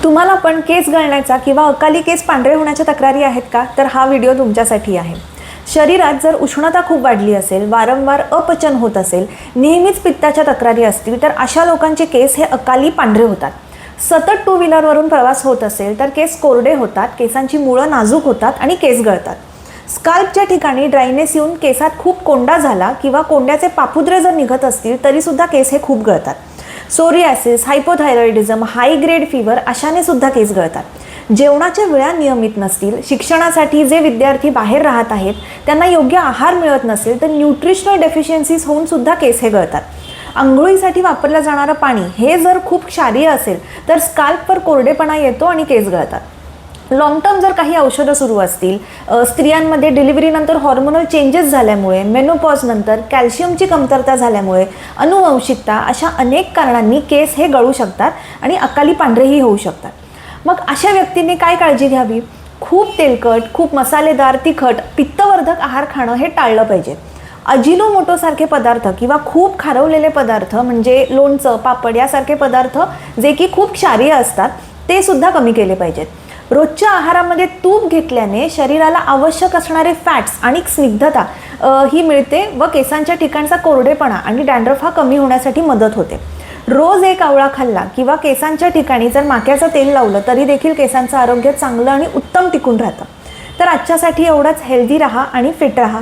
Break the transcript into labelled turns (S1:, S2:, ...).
S1: तुम्हाला पण केस गळण्याचा किंवा अकाली केस पांढरे होण्याच्या तक्रारी आहेत का? तर हा व्हिडिओ तुमच्यासाठी आहे. शरीरात जर उष्णता खूप वाढली असेल, वारंवार अपचन होत असेल, नेहमीच पित्ताच्या तक्रारी असतील, तर अशा लोकांचे केस हे अकाली पांढरे होतात. सतत टू व्हीलरवरून प्रवास होत असेल तर केस कोरडे होतात, केसांची मुळं नाजूक होतात आणि केस गळतात. स्काल्पच्या ठिकाणी ड्रायनेस येऊन केसात खूप कोंडा झाला किंवा कोंड्याचे पापुद्रे जर निघत असतील तरीसुद्धा केस हे खूप गळतात. सोरियासिस, हायपोथायरॉइडिझम, हाय ग्रेड फीवर अशाने सुद्धा केस गळतात. जेवणाच्या वेळा नियमित नसतील, शिक्षणासाठी जे विद्यार्थी बाहेर राहत आहेत त्यांना योग्य आहार मिळत नसेल तर न्यूट्रिशनल डेफिशियन्सीज होऊन सुद्धा केस हे गळतात. अंघोळीसाठी वापरलं जाणारं पाणी हे जर खूप क्षारीय असेल तर स्काल्पवर कोरडेपणा येतो आणि केस गळतात. लॉंग टर्म जर काही औषधं सुरू असतील, स्त्रियांमध्ये डिलिव्हरीनंतर हॉर्मोनल चेंजेस झाल्यामुळे, मेनोपॉज नंतर कॅल्शियमची कमतरता झाल्यामुळे, अनुवंशिकता अशा अनेक कारणांनी केस हे गळू शकतात आणि अकाली पांढरेही होऊ शकतात. मग अशा व्यक्तींनी काय काळजी घ्यावी? खूप तेलकट, खूप मसालेदार, तिखट, पित्तवर्धक आहार खाणं हे टाळलं पाहिजे. अजिनोमोटोसारखे पदार्थ किंवा खूप खारवलेले पदार्थ म्हणजे लोणचं, पापड यासारखे पदार्थ जे की खूप क्षारीय असतात ते सुद्धा कमी केले पाहिजेत. रोजच्या आहारामध्ये तूप घेतल्याने शरीराला आवश्यक असणारे फॅट्स आणि स्निग्धता ही मिळते व केसांच्या ठिकाणचा कोरडेपणा आणि डॅन्ड्रफ हा कमी होण्यासाठी मदत होते. रोज एक आवळा खाल्ला किंवा केसांच्या ठिकाणी जर माक्याचं तेल लावलं तरी देखील केसांचं आरोग्य चांगलं आणि उत्तम टिकून राहतं. तर आजच्यासाठी एवढंच. हेल्दी राहा आणि फिट राहा.